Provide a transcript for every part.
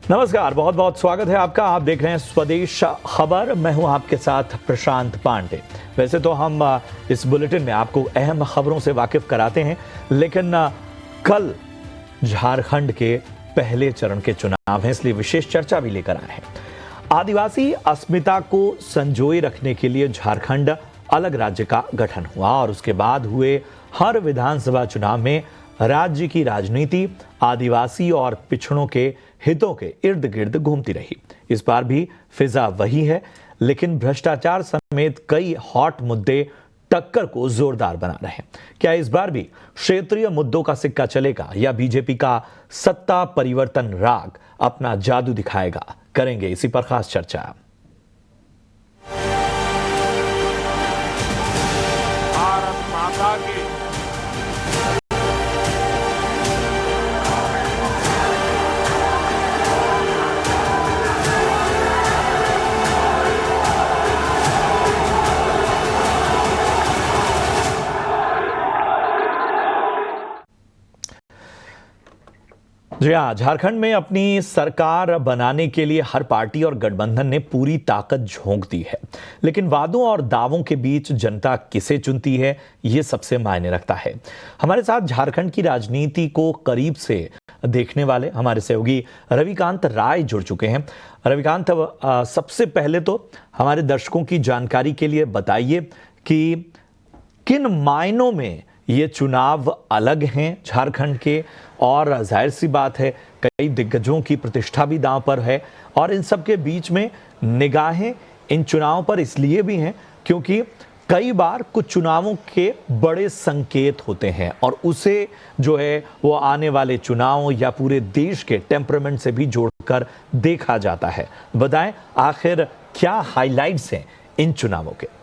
नमस्कार, बहुत बहुत स्वागत है आपका। आप देख रहे हैं स्वदेश खबर। मैं हूं आपके साथ प्रशांत पांडे। वैसे तो हम इस बुलेटिन में आपको अहम खबरों से वाकिफ कराते हैं, लेकिन कल झारखंड के पहले चरण के चुनाव हैं, इसलिए विशेष चर्चा भी लेकर आए हैं। आदिवासी अस्मिता को संजोए रखने के लिए झारखंड अलग राज्य का गठन हुआ और उसके बाद हुए हर विधानसभा चुनाव में राज्य की राजनीति आदिवासी और पिछड़ों के हितों के इर्द गिर्द घूमती रही। इस बार भी फिजा वही है, लेकिन भ्रष्टाचार समेत कई हॉट मुद्दे टक्कर को जोरदार बना रहे हैं। क्या इस बार भी क्षेत्रीय मुद्दों का सिक्का चलेगा या बीजेपी का सत्ता परिवर्तन राग अपना जादू दिखाएगा? करेंगे इसी पर खास चर्चा। भारत माता की जी हाँ, झारखंड में अपनी सरकार बनाने के लिए हर पार्टी और गठबंधन ने पूरी ताकत झोंक दी है, लेकिन वादों और दावों के बीच जनता किसे चुनती है, ये सबसे मायने रखता है। हमारे साथ झारखंड की राजनीति को करीब से देखने वाले हमारे सहयोगी रविकांत राय जुड़ चुके हैं। रविकांत, सबसे पहले तो हमारे दर्शकों की जानकारी के लिए बताइए कि किन मायनों में ये चुनाव अलग हैं झारखंड के, और जाहिर सी बात है कई दिग्गजों की प्रतिष्ठा भी दांव पर है, और इन सब के बीच में निगाहें इन चुनावों पर इसलिए भी हैं क्योंकि कई बार कुछ चुनावों के बड़े संकेत होते हैं और उसे जो है वो आने वाले चुनावों या पूरे देश के टेम्परामेंट से भी जोड़कर देखा जाता है। बताएं आखिर क्या हाइलाइट्स हैं इन चुनावों के?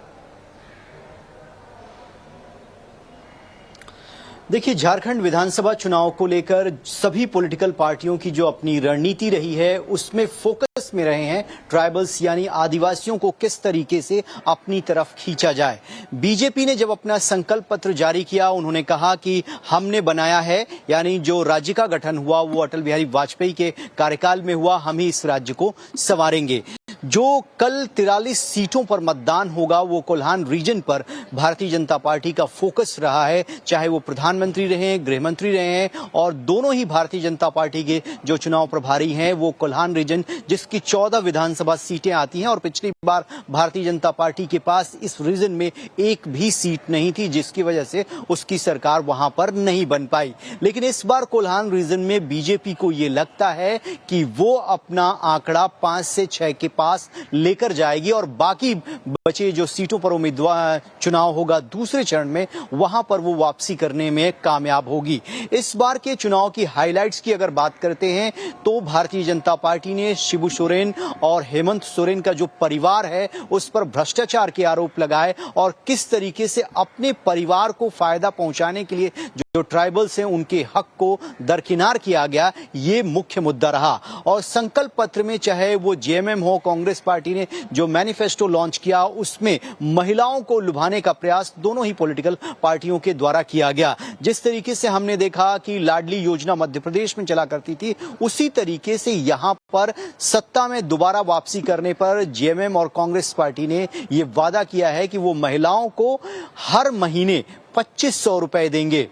देखिए, झारखंड विधानसभा चुनाव को लेकर सभी पॉलिटिकल पार्टियों की जो अपनी रणनीति रही है उसमें फोकस में रहे हैं ट्राइबल्स यानी आदिवासियों को किस तरीके से अपनी तरफ खींचा जाए। बीजेपी ने जब अपना संकल्प पत्र जारी किया, उन्होंने कहा कि हमने बनाया है, यानी जो राज्य का गठन हुआ वो अटल बिहारी वाजपेयी के कार्यकाल में हुआ, हम ही इस राज्य को संवारेंगे। जो कल 43 सीटों पर मतदान होगा वो कोल्हान रीजन पर भारतीय जनता पार्टी का फोकस रहा है, चाहे वो प्रधानमंत्री रहे, गृह मंत्री रहे हैं, और दोनों ही भारतीय जनता पार्टी के जो चुनाव प्रभारी हैं वो कोल्हान रीजन, जिसकी 14 विधानसभा सीटें आती हैं, और पिछली बार भारतीय जनता पार्टी के पास इस रीजन में एक भी सीट नहीं थी, जिसकी वजह से उसकी सरकार वहां पर नहीं बन पाई। लेकिन इस बार कोल्हान रीजन में बीजेपी को ये लगता है कि वो अपना आंकड़ा 5 से 6 के पास लेकर जाएगी और बाकी बचे जो सीटों पर उम्मीदवार चुनाव होगा दूसरे चरण में, वहां पर वो वापसी करने में कामयाब होगी। इस बार के चुनाव की हाइलाइट्स की अगर बात करते हैं तो भारतीय जनता पार्टी ने शिबू सोरेन और हेमंत सोरेन का जो परिवार है उस पर भ्रष्टाचार के आरोप लगाए और किस तरीके से अपने परिवार को फायदा पहुंचाने के लिए जो ट्राइबल्स हैं उनके हक को दरकिनार किया गया, ये मुख्य मुद्दा रहा। और संकल्प पत्र में चाहे वो जेएमएम हो, कांग्रेस पार्टी ने जो मैनिफेस्टो लॉन्च किया उसमें महिलाओं को लुभाने का प्रयास दोनों ही पॉलिटिकल पार्टियों के द्वारा किया गया। जिस तरीके से हमने देखा कि लाडली योजना मध्य प्रदेश में चला करती थी, उसी तरीके से यहां पर सत्ता में दोबारा वापसी करने पर जेएमएम और कांग्रेस पार्टी ने यह वादा किया है कि वो महिलाओं को हर महीने 2500 रुपए देंगे।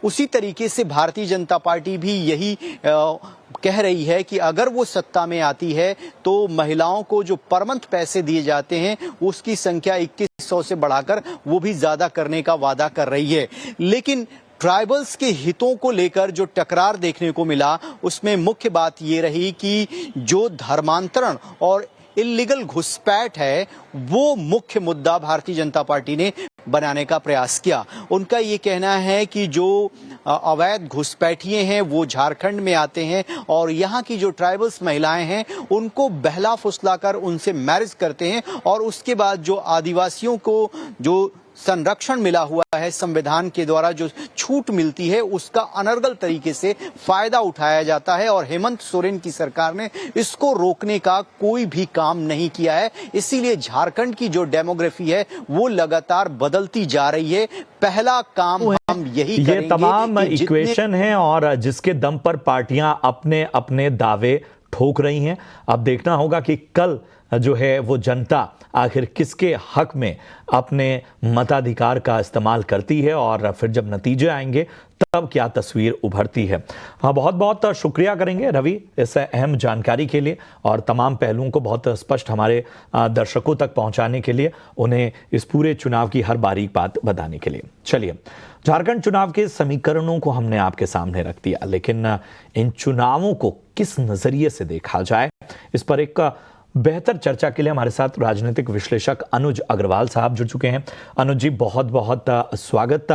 उसी तरीके से भारतीय जनता पार्टी भी यही कह रही है कि अगर वो सत्ता में आती है तो महिलाओं को जो पर मंथ पैसे दिए जाते हैं उसकी संख्या 2100 से बढ़ाकर वो भी ज्यादा करने का वादा कर रही है। लेकिन ट्राइबल्स के हितों को लेकर जो टकरार देखने को मिला उसमें मुख्य बात ये रही कि जो धर्मांतरण और इल्लीगल घुसपैठ है वो मुख्य मुद्दा भारतीय जनता पार्टी ने बनाने का प्रयास किया। उनका ये कहना है कि जो अवैध घुसपैठिए हैं वो झारखंड में आते हैं और यहाँ की जो ट्राइबल्स महिलाएं हैं उनको बहला फुसलाकर उनसे मैरिज करते हैं, और उसके बाद जो आदिवासियों को जो संरक्षण मिला हुआ है संविधान के द्वारा, जो छूट मिलती है, उसका अनर्गल तरीके से फायदा उठाया जाता है। और हेमंत सोरेन की सरकार ने इसको रोकने का कोई भी काम नहीं किया है। इसीलिए झारखंड की जो डेमोग्राफी है वो लगातार बदलती जा रही है। पहला काम हम यही करेंगे। ये तमाम इक्वेशन हैं और जिसके दम पर पार्टियां अपने अपने दावे ठोक रही हैं। अब देखना होगा कि कल जो है वो जनता आखिर किसके हक में अपने मताधिकार का इस्तेमाल करती है, और फिर जब नतीजे आएंगे तब क्या तस्वीर उभरती है। हाँ, बहुत बहुत शुक्रिया करेंगे रवि इस अहम जानकारी के लिए, और तमाम पहलुओं को बहुत स्पष्ट हमारे दर्शकों तक पहुंचाने के लिए, उन्हें इस पूरे चुनाव की हर बारीक बात बताने के लिए। चलिए, झारखंड चुनाव के समीकरणों को हमने आपके सामने रख दिया, लेकिन इन चुनावों को किस नजरिए से देखा जाए, इस पर एक बेहतर चर्चा के लिए हमारे साथ राजनीतिक विश्लेषक अनुज अग्रवाल साहब जुड़ चुके हैं। अनुज जी, बहुत बहुत स्वागत।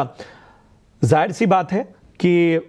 जाहिर सी बात है कि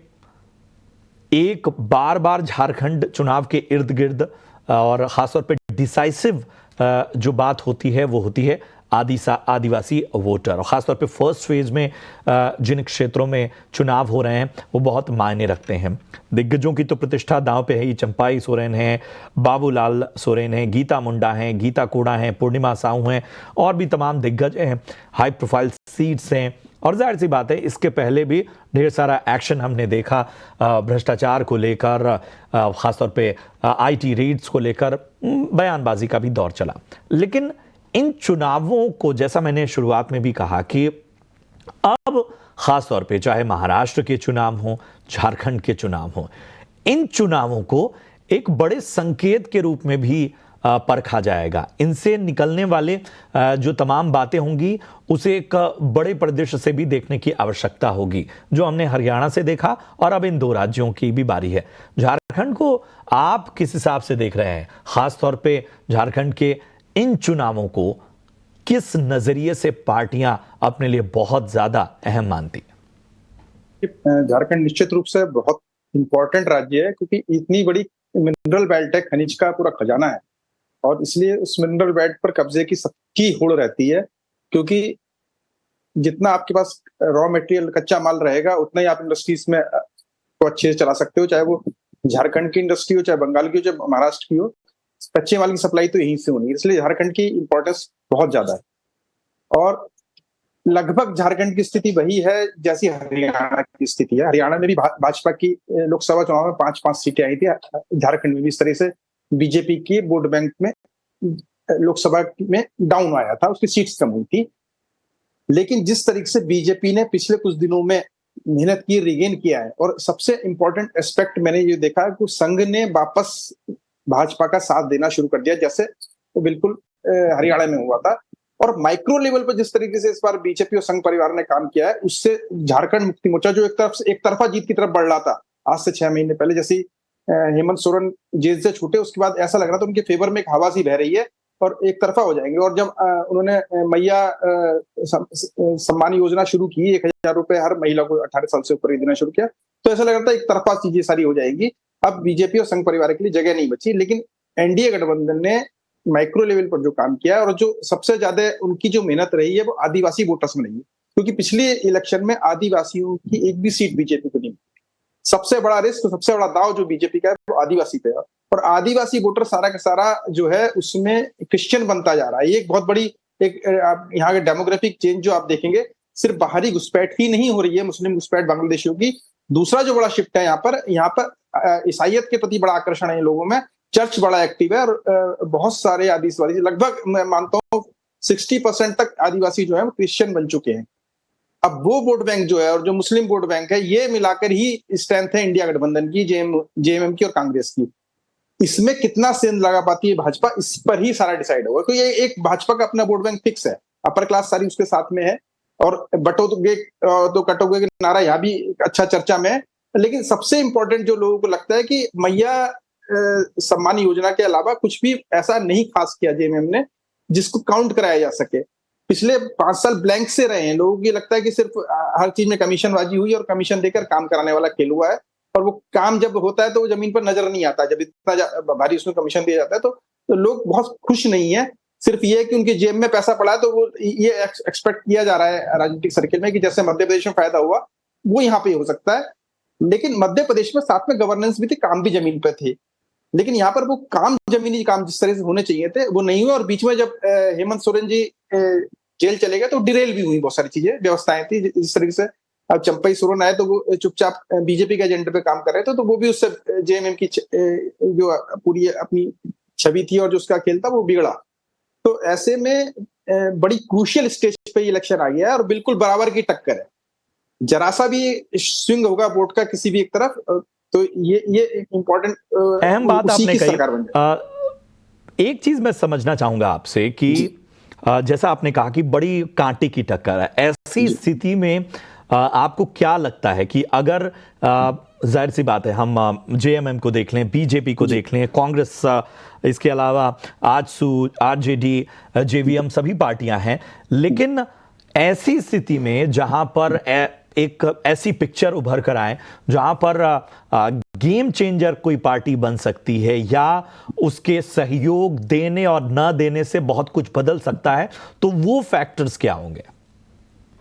एक बार बार झारखंड चुनाव के इर्द गिर्द और खासतौर पे डिसाइसिव जो बात होती है वो होती है आदिवासी वोटर, और खासतौर पे फर्स्ट फेज में जिन क्षेत्रों में चुनाव हो रहे हैं वो बहुत मायने रखते हैं। दिग्गजों की तो प्रतिष्ठा दांव पे है ही। चंपाई सोरेन हैं, बाबूलाल सोरेन हैं, गीता मुंडा हैं, गीता कोड़ा हैं, पूर्णिमा साहू हैं, और भी तमाम दिग्गज हैं। हाई प्रोफाइल सीट्स हैं, और जाहिर सी बात है इसके पहले भी ढेर सारा एक्शन हमने देखा भ्रष्टाचार को लेकर, खासतौर पे IT रेड्स को लेकर बयानबाजी का भी दौर चला। लेकिन इन चुनावों को, जैसा मैंने शुरुआत में भी कहा कि अब खासतौर पे चाहे महाराष्ट्र के चुनाव हो, झारखंड के चुनाव हो, इन चुनावों को एक बड़े संकेत के रूप में भी परखा जाएगा। इनसे निकलने वाले जो तमाम बातें होंगी उसे एक बड़े परिदृश्य से भी देखने की आवश्यकता होगी, जो हमने हरियाणा से देखा, और अब इन दो राज्यों की भी बारी है। झारखंड को आप किस हिसाब से देख रहे हैं? खासतौर पे झारखंड के इन चुनावों को किस नजरिए से पार्टियां अपने लिए बहुत ज्यादा अहम मानती हैं? झारखंड निश्चित रूप से बहुत इंपॉर्टेंट राज्य है, क्योंकि इतनी बड़ी मिनरल बेल्ट है, खनिज का पूरा खजाना है, और इसलिए उस मिनरल बेल्ट पर कब्जे की सबकी होड़ रहती है। क्योंकि जितना आपके पास रॉ मटेरियल, कच्चा माल रहेगा, उतना ही आप इंडस्ट्रीज में को अच्छे से चला सकते हो, चाहे वो झारखंड की इंडस्ट्री हो, चाहे बंगाल की हो, चाहे महाराष्ट्र की हो। कच्चे माल की सप्लाई तो यहीं से होनी है, इसलिए झारखंड की इंपॉर्टेंस बहुत ज्यादा है। और लगभग झारखंड की स्थिति वही है जैसी हरियाणा की स्थिति है। हरियाणा में भी भाजपा की लोकसभा चुनाव में 5-5 सीटें आई थी, झारखंड में भी इस तरह से बीजेपी की वोट बैंक में लोकसभा में डाउन आया था, उसकी सीट्स कम हुई थी। लेकिन जिस तरीके से बीजेपी ने पिछले कुछ दिनों में मेहनत की, रिगेन किया है, और सबसे इंपॉर्टेंट एस्पेक्ट मैंने ये देखा कि संघ ने वापस भाजपा का साथ देना शुरू कर दिया, जैसे वो बिल्कुल हरियाणा में हुआ था। और माइक्रो लेवल पर जिस तरीके से इस बार बीजेपी और संघ परिवार ने काम किया है, उससे झारखंड मुक्ति मोर्चा जो एक तरफा जीत की तरफ बढ़ रहा था आज से 6 महीने पहले, जैसी हेमंत सोरेन जेल से छूटे उसके बाद ऐसा लग रहा था उनके फेवर में एक हवा सी बह रही है और एक तरफा हो जाएंगे। और जब उन्होंने मैया सम्मान योजना शुरू की, 1000 रुपए हर महिला को 18 साल से ऊपर ही देना शुरू किया, तो ऐसा लग रहा था एक तरफा चीजें सारी हो जाएगी। अब बीजेपी और संघ परिवार के लिए जगह नहीं बची। लेकिन एनडीए गठबंधन ने माइक्रो लेवल पर जो काम किया, और जो सबसे ज्यादा उनकी जो मेहनत रही है वो आदिवासी वोटर्स में रही है, क्योंकि पिछले इलेक्शन में आदिवासियों की एक भी सीट बीजेपी को नहीं। सबसे बड़ा रिस्क, सबसे बड़ा दाव जो बीजेपी का है वो आदिवासी पे है, और आदिवासी वोटर सारा का सारा जो है उसमें क्रिश्चियन बनता जा रहा है। ये एक बहुत बड़ी एक यहाँ के डेमोग्राफिक चेंज जो आप देखेंगे, सिर्फ बाहरी घुसपैठ ही नहीं हो रही है मुस्लिम घुसपैठ बांग्लादेशियों की। दूसरा जो बड़ा शिफ्ट है यहाँ पर ईसाइयत के प्रति बड़ा आकर्षण है लोगों में, चर्च बड़ा एक्टिव है, और बहुत सारे आदिवासी, लगभग मैं मानता हूँ 60% तक आदिवासी जो है वो क्रिश्चियन बन चुके हैं। अब वो वोट बैंक जो है और जो मुस्लिम वोट बैंक है, ये मिलाकर ही स्ट्रेंथ है इंडिया गठबंधन की, जेएमएम की और कांग्रेस की। इसमें कितना सेंध लगा पाती है भाजपा, इस पर ही सारा डिसाइड होगा। क्योंकि ये एक भाजपा का अपना वोट बैंक फिक्स है, अपर क्लास सारी उसके साथ में है, और बटोगे तो कटोगे का नारा यहाँ भी अच्छा चर्चा में है। लेकिन सबसे इंपॉर्टेंट जो लोगों को लगता है कि मैया सम्मान योजना के अलावा कुछ भी ऐसा नहीं खास किया जेएमएम ने जिसको काउंट कराया जा सके। पिछले 5 साल ब्लैंक से रहे हैं, लोगों को लगता है कि सिर्फ हर चीज में कमीशनबाजी हुई और कमीशन देकर काम कराने वाला खेल हुआ है, और वो काम जब होता है तो वो जमीन पर नजर नहीं आता। जब इतना भारी उसमें कमीशन दिया जाता है तो लोग बहुत खुश नहीं है। सिर्फ ये है कि उनके जेब में पैसा पड़ा है, तो वो ये एक्सपेक्ट किया जा रहा है राजनीतिक सर्किल में कि जैसे मध्य प्रदेश में फायदा हुआ वो यहाँ पे हो सकता है। लेकिन मध्य प्रदेश में साथ में गवर्नेंस भी थी, काम भी जमीन पे थे, लेकिन यहाँ पर वो काम, जमीनी काम जिस तरह से होने चाहिए थे वो नहीं हुए। और बीच में जब हेमंत सोरेन जी जेल चले गए तो डिरेल भी हुई बहुत सारी चीजें, व्यवस्थाएं थी जिस तरीके से अब चंपई सोरेन आए तो वो चुपचाप बीजेपी के एजेंडे पे काम कर रहे थे, तो वो भी उससे जेएमएम की जो पूरी अपनी छवि थी और जो उसका खेल था वो बिगड़ा। तो ऐसे में बड़ी क्रूशियल स्टेज पे इलेक्शन आ गया है और बिल्कुल बराबर की टक्कर है। जरा सा भी स्विंग होगा वोट का किसी भी एक तरफ तो ये इम्पोर्टेंट अहम बात उसी आपने की कही। सरकार बन जाए। एक चीज मैं समझना चाहूंगा आपसे कि जैसा आपने कहा कि बड़ी कांटे की टक्कर है, ऐसी स्थिति में आपको क्या लगता है कि अगर जाहिर सी बात है हम जेएमएम को देख लें, बीजेपी को देख लें, कांग्रेस, इसके अलावा आजसू, आरजेडी, जेवीएम सभी पार्टियां हैं, लेकिन ऐसी स्थिति में जहां पर एक ऐसी पिक्चर उभर कर आए जहां पर गेम चेंजर कोई पार्टी बन सकती है या उसके सहयोग देने और न देने से बहुत कुछ बदल सकता है, तो वो फैक्टर्स क्या होंगे?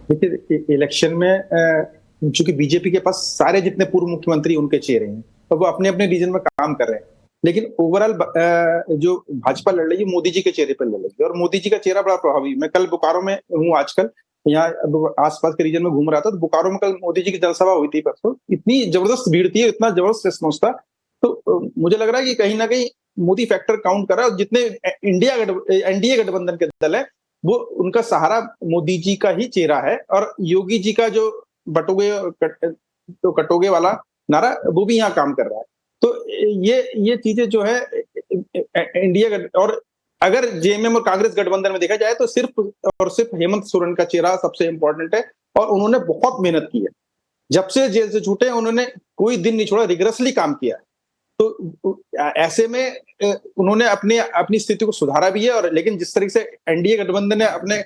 देखिए, इलेक्शन में चूंकि बीजेपी के पास सारे जितने पूर्व मुख्यमंत्री उनके चेहरे हैं तो वो अपने अपने रीजन में काम कर रहे हैं, लेकिन ओवरऑल जो भाजपा लड़ रही है मोदी जी के चेहरे पर लड़ रही है और मोदी जी का चेहरा बड़ा प्रभावी। मैं कल बोकारो में हूँ, आजकल यहाँ आसपास के रीजन में घूम रहा था, तो बोकारो में कल मोदी जी की जनसभा हुई थी परसों। इतनी जबरदस्त भीड़ थी, इतना जबरदस्त रिस्पॉन्स था, तो मुझे लग रहा है कि कहीं ना कहीं मोदी फैक्टर काउंट कर रहा है। और जितने एनडीए गठबंधन के दल है वो उनका सहारा मोदी जी का ही चेहरा है, और योगी जी का जो कटोगे वाला नारा वो भी यहाँ काम कर रहा है। तो ये चीजें जो है इंडिया, और अगर जेएमएम और कांग्रेस गठबंधन में देखा जाए तो सिर्फ और सिर्फ हेमंत सोरेन का चेहरा सबसे इंपॉर्टेंट है, और उन्होंने बहुत मेहनत की है। जब से जेल से छूटे उन्होंने कोई दिन नहीं छोड़ा, रिगरसली काम किया। तो ऐसे में उन्होंने अपनी स्थिति को सुधारा भी है, और लेकिन जिस तरीके से एनडीए गठबंधन ने अपने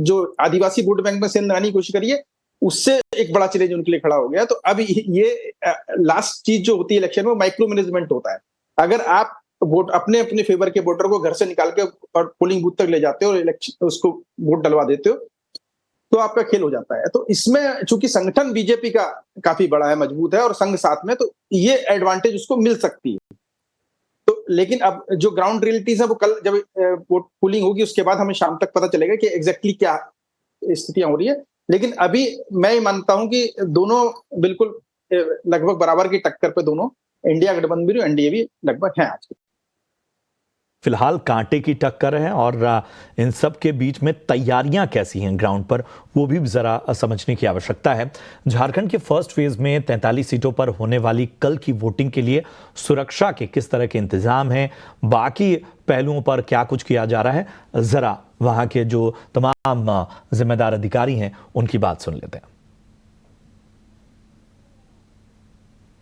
जो आदिवासी वोट बैंक में सेंध लगाने की कोशिश करी है, उससे एक बड़ा चैलेंज उनके लिए खड़ा हो गया। तो अब ये लास्ट चीज जो होती है इलेक्शन में, माइक्रो मैनेजमेंट होता है। अगर आप वोट अपने अपने फेवर के वोटर को घर से निकाल के और पोलिंग बूथ तक ले जाते हो और इलेक्शन उसको वोट डलवा देते हो तो आपका खेल हो जाता है। तो इसमें चूंकि संगठन बीजेपी का काफी बड़ा है, मजबूत है, और संघ साथ में, तो ये एडवांटेज उसको मिल सकती है। तो लेकिन अब जो ग्राउंड रियलिटीज है वो कल जब वोट पोलिंग होगी उसके बाद हमें शाम तक पता चलेगा कि एग्जैक्टली क्या स्थितियां हो रही है। लेकिन अभी मैं मानता हूं कि दोनों बिल्कुल लगभग बराबर की टक्कर पे दोनों, इंडिया गठबंधन भी एनडीए भी लगभग हैं आज। फिलहाल कांटे की टक्कर है, और इन सब के बीच में तैयारियां कैसी हैं ग्राउंड पर, वो भी जरा समझने की आवश्यकता है। झारखंड के फर्स्ट फेज में 43 सीटों पर होने वाली कल की वोटिंग के लिए सुरक्षा के किस तरह के इंतजाम हैं, बाकी पहलुओं पर क्या कुछ किया जा रहा है, जरा वहां के जो तमाम जिम्मेदार अधिकारी हैं उनकी बात सुन लेते हैं।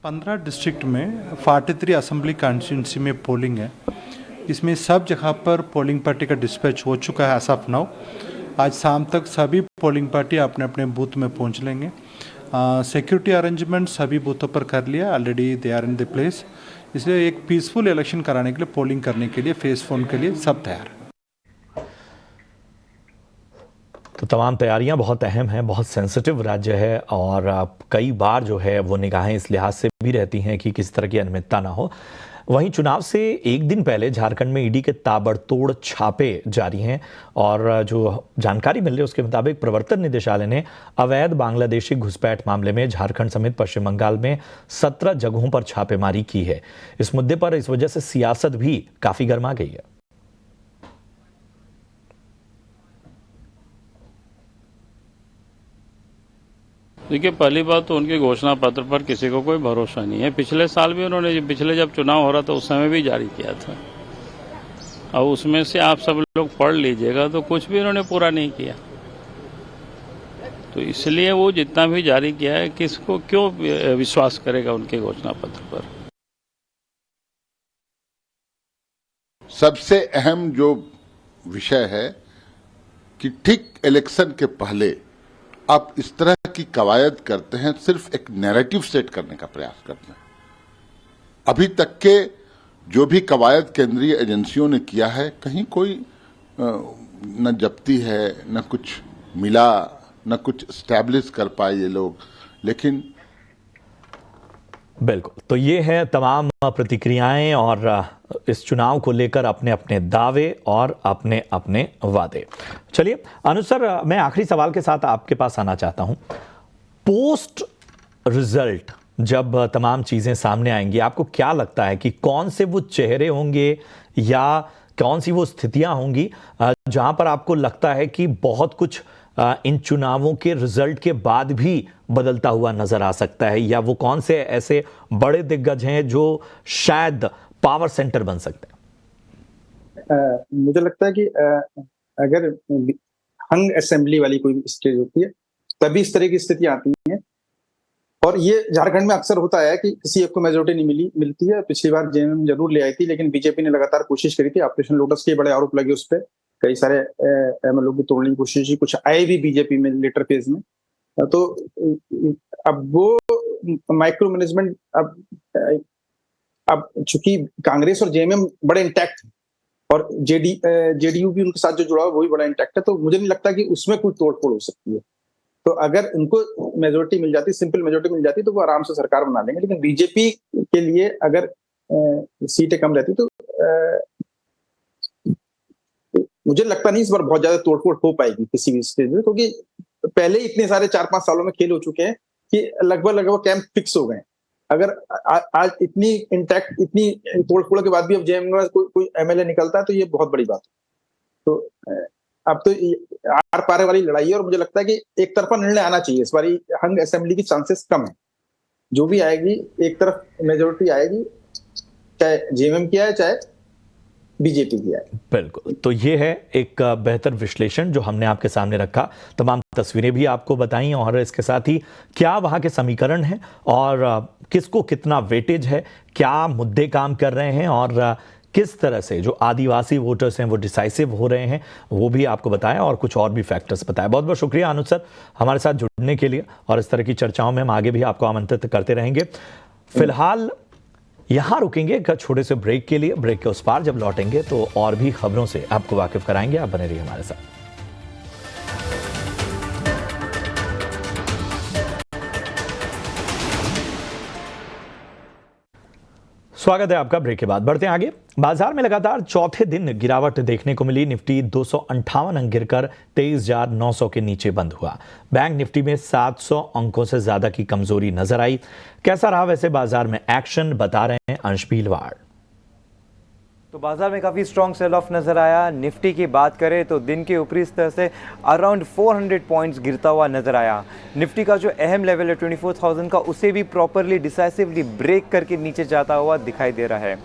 15 डिस्ट्रिक्ट में 43 असेंबली कॉन्स्टिट्यूंसी में पोलिंग है। इसमें सब जगह पर पोलिंग पार्टी का डिस्पैच हो चुका है एज ऑफ नाउ। आज शाम तक सभी पोलिंग पार्टी अपने अपने बूथ में पहुंच लेंगे। सिक्योरिटी अरेंजमेंट सभी बूथों पर कर लिया, already they are in the place. इसलिए एक पीसफुल इलेक्शन कराने के लिए, पोलिंग करने के लिए, फेस 4 के लिए सब तैयार है। तो तमाम तैयारियां बहुत अहम हैं, बहुत सेंसिटिव राज्य है, और कई बार जो है वो निगाहें इस लिहाज से भी रहती हैं कि किस तरह की अनियमितता ना हो। वहीं चुनाव से एक दिन पहले झारखंड में ईडी के ताबड़तोड़ छापे जारी हैं, और जो जानकारी मिल रही है उसके मुताबिक प्रवर्तन निदेशालय ने अवैध बांग्लादेशी घुसपैठ मामले में झारखंड समेत पश्चिम बंगाल में 17 जगहों पर छापेमारी की है। इस मुद्दे पर इस वजह से सियासत भी काफी गर्मा गई है। देखिए, पहली बात तो उनके घोषणा पत्र पर किसी को कोई भरोसा नहीं है। पिछले साल भी उन्होंने, पिछले जब चुनाव हो रहा था उस समय भी जारी किया था, और उसमें से आप सब लोग पढ़ लीजिएगा तो कुछ भी उन्होंने पूरा नहीं किया। तो इसलिए वो जितना भी जारी किया है, किसको क्यों विश्वास करेगा उनके घोषणा पत्र पर। सबसे अहम जो विषय है कि ठीक इलेक्शन के पहले आप इस तरह की कवायद करते हैं, सिर्फ एक नैरेटिव सेट करने का प्रयास करते हैं। अभी तक के जो भी कवायद केंद्रीय एजेंसियों ने किया है, कहीं कोई न जब्ती है, न कुछ मिला, न कुछ स्टैब्लिश कर पाए ये लोग। लेकिन बिल्कुल, तो ये है तमाम प्रतिक्रियाएं और इस चुनाव को लेकर अपने अपने दावे और अपने अपने वादे। चलिए अनुज सर, मैं आखिरी सवाल के साथ आपके पास आना चाहता हूं। पोस्ट रिजल्ट जब तमाम चीजें सामने आएंगी, आपको क्या लगता है कि कौन से वो चेहरे होंगे या कौन सी वो स्थितियां होंगी जहां पर आपको लगता है कि बहुत कुछ इन चुनावों के रिजल्ट के बाद भी बदलता हुआ नजर आ सकता है, या वो कौन से ऐसे बड़े दिग्गज हैं जो शायद पावर सेंटर बन सकते हैं? मुझे लगता है कि अगर हंग असेंबली वाली कोई स्टेज होती है तभी इस तरह की स्थिति आती है, और ये झारखंड में अक्सर होता है कि किसी एक को मेजोरिटी नहीं मिलती है। पिछली बार जेएमएम जरूर ले आई थी, लेकिन बीजेपी ने लगातार कोशिश करी थी। ऑपरेशन लोटस के बड़े आरोप लगे उस पर, कई सारे एमएलओ की तोड़ने की कोशिश की, कुछ आए भी बीजेपी में लेटर फेज में। तो अब वो माइक्रो मैनेजमेंट अब चूंकि कांग्रेस और जेएमएम बड़े इंटैक्ट और जेडीयू भी उनके साथ जो जुड़ा हुआ वो भी बड़ा इंटैक्ट है, तो मुझे नहीं लगता कि उसमें कोई तोड़फोड़ हो सकती है। तो अगर उनको मेजोरिटी मिल जाती, सिंपल मेजोरिटी मिल जाती, तो वो आराम से सरकार बना लेंगे। लेकिन बीजेपी के लिए अगर सीटें कम रहती तो मुझे लगता नहीं इस बार बहुत ज्यादा तोड़फोड़ हो पाएगी किसी भी स्टेज में, क्योंकि पहले ही इतने सारे 4-5 सालों में खेल हो चुके हैं कि लगभग कैंप फिक्स हो गए। अगर आज इतनी इंटैक्ट, इतनी तोड़फोड़ के बाद भी अब जेएमएम में कोई एमएलए निकलता है तो ये बहुत बड़ी बात है। तो अब तो आर पार वाली लड़ाई है, और मुझे लगता है कि एक तरफा निर्णय आना चाहिए। इस बार हंग असेंबली की चांसेस कम है, जो भी आएगी एक तरफ मेजोरिटी आएगी, चाहे जेएमएम की आए चाहे बीजेपी की आए। बिल्कुल, तो ये है एक बेहतर विश्लेषण जो हमने आपके सामने रखा, तमाम तस्वीरें भी आपको बताई, और इसके साथ ही क्या वहां के समीकरण हैं और किसको कितना वेटेज है, क्या मुद्दे काम कर रहे हैं और किस तरह से जो आदिवासी वोटर्स हैं वो डिसाइसिव हो रहे हैं, वो भी आपको बताया और कुछ और भी फैक्टर्स बताया। बहुत बहुत शुक्रिया अनुज सर हमारे साथ जुड़ने के लिए, और इस तरह की चर्चाओं में हम आगे भी आपको आमंत्रित करते रहेंगे। फिलहाल यहां रुकेंगे एक छोटे से ब्रेक के लिए। ब्रेक के उस पार जब लौटेंगे तो और भी खबरों से आपको वाकिफ कराएंगे। आप बने रहिए हमारे साथ। स्वागत है आपका ब्रेक के बाद। बढ़ते हैं आगे। बाजार में लगातार चौथे दिन गिरावट देखने को मिली। निफ्टी 258 अंक गिरकर 23,900 के नीचे बंद हुआ। बैंक निफ्टी में 700 अंकों से ज्यादा की कमजोरी नजर आई। कैसा रहा वैसे बाजार में एक्शन, बता रहे हैं अंश भीलवाड़। तो बाजार में काफ़ी स्ट्रॉन्ग सेल ऑफ नज़र आया। निफ्टी की बात करें तो दिन के ऊपरी स्तर से अराउंड 400 पॉइंट्स गिरता हुआ नजर आया। निफ्टी का जो अहम लेवल है 24,000 का, उसे भी प्रॉपरली डिसाइसिवली ब्रेक करके नीचे जाता हुआ दिखाई दे रहा है।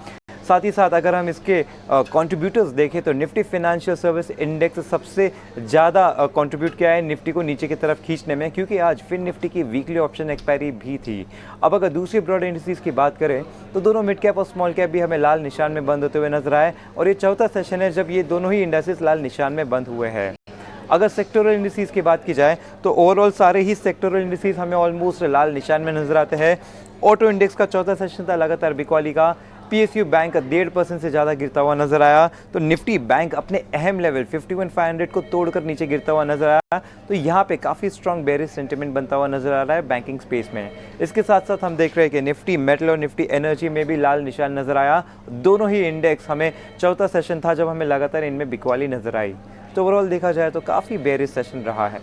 साथ ही साथ अगर हम इसके कंट्रीब्यूटर्स देखें तो निफ्टी फाइनेंशियल सर्विस इंडेक्स सबसे ज़्यादा कंट्रीब्यूट किया है निफ्टी को नीचे की तरफ खींचने में, क्योंकि आज फिन निफ्टी की वीकली ऑप्शन एक्सपायरी भी थी। अब अगर दूसरी ब्रॉड इंडिसेस की बात करें तो दोनों मिड कैप और स्मॉल कैप भी हमें लाल निशान में बंद होते हुए नजर आए, और ये चौथा सेशन है जब ये दोनों ही इंडेक्सेस लाल निशान में बंद हुए हैं। अगर सेक्टोरल इंडिसेस की बात की जाए तो ओवरऑल सारे ही सेक्टोरल इंडिसेस हमें ऑलमोस्ट लाल निशान में नजर आते हैं। ऑटो इंडेक्स का चौथा सेशन था लगातार बिकवाली का। पीएसयू बैंक का 1.5% से ज़्यादा गिरता हुआ नजर आया। तो निफ्टी बैंक अपने अहम लेवल 51,500 को तोड़कर नीचे गिरता हुआ नजर आया। तो यहाँ पे काफ़ी स्ट्रॉन्ग बेरिश सेंटिमेंट बनता हुआ नजर आ रहा है बैंकिंग स्पेस में। इसके साथ साथ हम देख रहे हैं कि निफ्टी मेटल और निफ्टी एनर्जी में भी लाल निशान नजर आया। दोनों ही इंडेक्स हमें चौथा सेशन था जब हमें लगातार इनमें बिकवाली नजर आई। तो ओवरऑल देखा जाए तो काफ़ी बेरिश सेशन रहा है।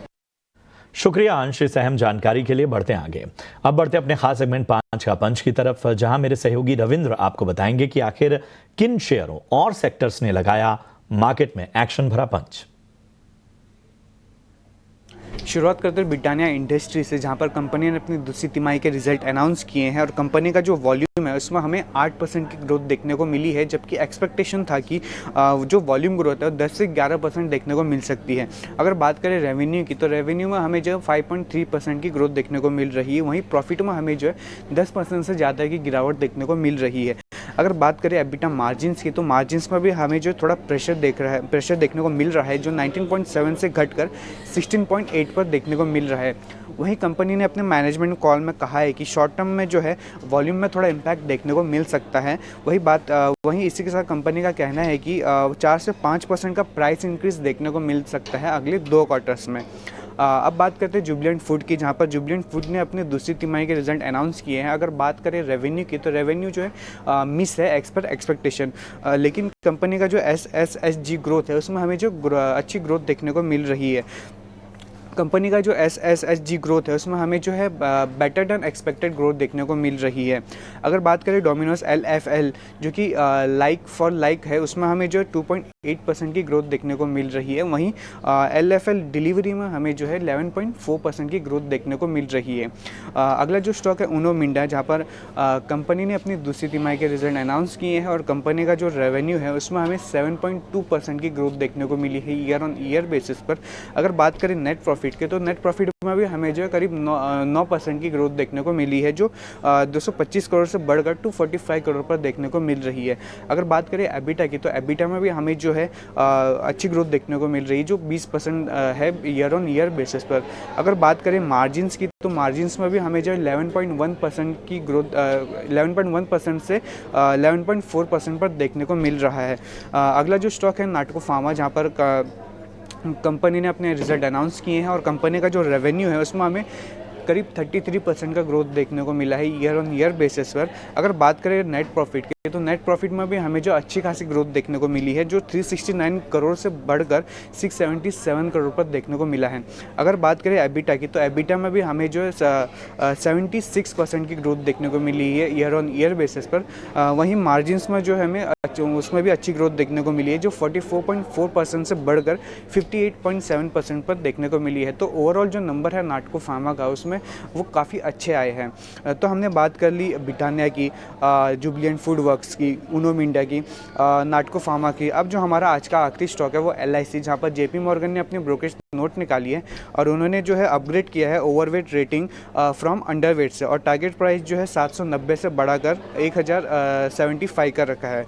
शुक्रिया अंश इस अहम जानकारी के लिए। बढ़ते हैं आगे। अब बढ़ते अपने खास सेगमेंट 5 का पंच की तरफ, जहां मेरे सहयोगी रविंद्र आपको बताएंगे कि आखिर किन शेयरों और सेक्टर्स ने लगाया मार्केट में एक्शन भरा पंच। शुरुआत करते हैं ब्रिटानिया इंडस्ट्री से, जहां पर कंपनी ने अपनी दूसरी तिमाही के रिजल्ट अनाउंस किए हैं, और कंपनी का जो वॉल्यूम है उसमें हमें 8% की ग्रोथ देखने को मिली है, जबकि एक्सपेक्टेशन था कि जो वॉल्यूम ग्रोथ है वो 10 से 11% देखने को मिल सकती है। अगर बात करें रेवेन्यू की, तो रेवेन्यू में हमें जो 5.3% की ग्रोथ देखने को मिल रही है, वहीं प्रॉफिट में हमें जो है 10% से ज़्यादा की गिरावट देखने को मिल रही है। अगर बात करें एबिटा मार्जिन्स की, तो मार्जिन्स में भी हमें जो थोड़ा प्रेशर देखने को मिल रहा है, जो 19.7 से घटकर 16.8 पर देखने को मिल रहा है। वहीं कंपनी ने अपने मैनेजमेंट कॉल में कहा है कि शॉर्ट टर्म में जो है वॉल्यूम में थोड़ा इम्पैक्ट देखने को मिल सकता है। वहीं इसी के साथ कंपनी का कहना है कि 4 से 5% का प्राइस इंक्रीज देखने को मिल सकता है अगले 2 क्वार्टर्स में। अब बात करते हैं जुबिलेंट फूड की, जहाँ पर जुबिलेंट फूड ने अपने दूसरी तिमाही के रिजल्ट अनाउंस किए हैं। अगर बात करें रेवेन्यू की, तो रेवेन्यू जो है मिस है एज पर एक्सपेक्टेशन, लेकिन कंपनी का जो SSSG ग्रोथ है उसमें हमें जो अच्छी ग्रोथ देखने को मिल रही है। कंपनी का जो SSSG ग्रोथ है उसमें हमें जो है बेटर देन एक्सपेक्टेड ग्रोथ देखने को मिल रही है। अगर बात करें डोमिनोज LFL जो कि लाइक फॉर लाइक है, उसमें हमें जो है 2.8% की ग्रोथ देखने को मिल रही है। वहीं LFL डिलीवरी में हमें जो है 11.4% की ग्रोथ देखने को मिल रही है। अगला जो स्टॉक है उनो मिंडा, जहाँ पर कंपनी ने अपनी दूसरी तिमाही के रिजल्ट अनाउंस किए हैं और कंपनी का जो रेवेन्यू है उसमें हमें 7.2% की ग्रोथ देखने को मिली है ईयर ऑन ईयर बेसिस पर। अगर बात करें नेट प्रॉफिट के, तो नेट प्रॉफिट में भी हमें जो है करीब 9% की ग्रोथ देखने को मिली है, जो 225 करोड़ से बढ़कर 245 करोड़ पर देखने को मिल रही है। अगर बात करें एबिटा की, तो एबिटा में भी हमें जो है अच्छी ग्रोथ देखने को मिल रही है, जो 20% है ईयर ऑन ईयर बेसिस पर। अगर बात करें मार्जिन्स की, तो मार्जिन्स में भी हमें जो है 11.1% की ग्रोथ 11.1% से 11.4% पर देखने को मिल रहा है। अगला जो स्टॉक है नाटको फार्मा, जहाँ पर कंपनी ने अपने रिजल्ट अनाउंस किए हैं और कंपनी का जो रेवेन्यू है उसमें हमें करीब 33% का ग्रोथ देखने को मिला है ईयर ऑन ईयर बेसिस पर। अगर बात करें नेट प्रॉफिट की, तो नेट प्रॉफिट में भी हमें जो अच्छी खासी ग्रोथ देखने को मिली है, जो 369 करोड़ से बढ़कर 677 करोड़ पर देखने को मिला है। अगर बात करें एबिटा की, तो एबिटा में भी हमें जो है 76% की ग्रोथ देखने को मिली है ईयर ऑन ईयर बेसिस पर। वहीं मार्जिन्स में जो है हमें उसमें भी अच्छी ग्रोथ देखने को मिली है, जो 44.4% से बढ़कर 58.7% पर देखने को मिली है। तो ओवरऑल जो नंबर है नाटको फार्मा का उसमें वो काफ़ी अच्छे आए हैं। तो हमने बात कर ली ब्रिटानिया की, जुबिलेंट फूड वर्क्स की, उनो मिंडा की, नाटको फार्मा की। अब जो हमारा आज का आखिरी स्टॉक है वो LIC, जहाँ पर JP मॉर्गन ने अपनी ब्रोकरेज नोट निकाली है और उन्होंने जो है अपग्रेड किया है ओवरवेट रेटिंग फ्रॉम अंडरवेट से, और टारगेट प्राइस जो है 790 से बढ़ाकर 1075 का रखा है।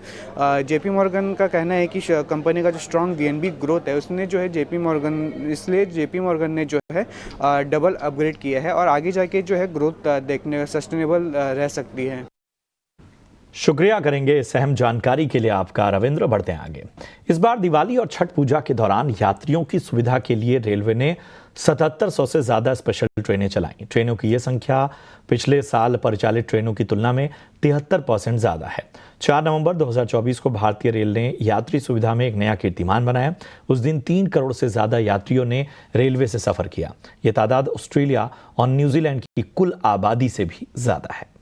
JP मॉर्गन का कहना है कि कंपनी का जो स्ट्रॉन्ग VNB ग्रोथ है उसने जो है इसलिए JP मॉर्गन ने जो है डबल अपग्रेड किया है और आगे जाके जो है ग्रोथ देखने सस्टेनेबल रह सकती है। शुक्रिया करेंगे इस अहम जानकारी के लिए आपका रविंद्र। बढ़ते हैं आगे। इस बार दिवाली और छठ पूजा के दौरान यात्रियों की सुविधा के लिए रेलवे ने 7700 से ज्यादा स्पेशल ट्रेनें चलाई। ट्रेनों की यह संख्या पिछले साल परिचालित ट्रेनों की तुलना में 73% ज्यादा है। 4 नवंबर 2024 को भारतीय रेल ने यात्री सुविधा में एक नया कीर्तिमान बनाया। उस दिन 3 करोड़ से ज्यादा यात्रियों ने रेलवे से सफर किया। यह तादाद ऑस्ट्रेलिया और न्यूजीलैंड की कुल आबादी से भी ज्यादा है।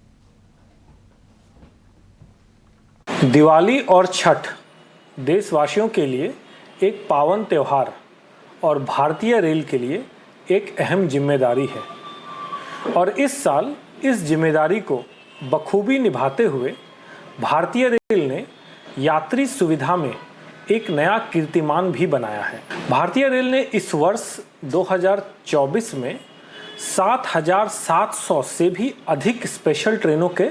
दिवाली और छठ देशवासियों के लिए एक पावन त्यौहार और भारतीय रेल के लिए एक अहम जिम्मेदारी है और इस साल इस जिम्मेदारी को बखूबी निभाते हुए भारतीय रेल ने यात्री सुविधा में एक नया कीर्तिमान भी बनाया है। भारतीय रेल ने इस वर्ष 2024 में 7,700 से भी अधिक स्पेशल ट्रेनों के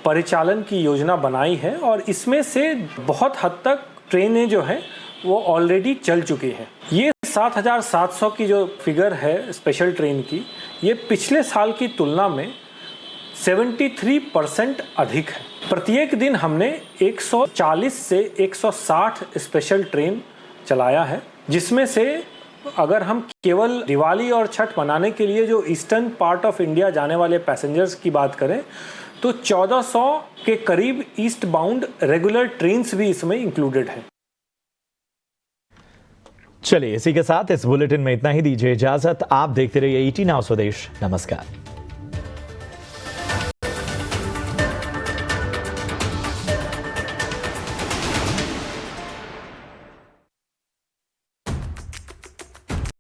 परिचालन की योजना बनाई है और इसमें से बहुत हद तक ट्रेनें जो हैं वो ऑलरेडी चल चुकी हैं। ये 7,700 की जो फिगर है स्पेशल ट्रेन की, ये पिछले साल की तुलना में 73% अधिक है। प्रत्येक दिन हमने 140 से 160 स्पेशल ट्रेन चलाया है, जिसमें से अगर हम केवल दिवाली और छठ मनाने के लिए जो ईस्टर्न पार्ट ऑफ इंडिया जाने वाले पैसेंजर्स की बात करें तो 1400 के करीब ईस्ट बाउंड रेगुलर ट्रेन्स भी इसमें इंक्लूडेड है। चलिए इसी के साथ इस बुलेटिन में इतना ही। दीजिए इजाजत। आप देखते रहिए ET नाउ स्वदेश। नमस्कार।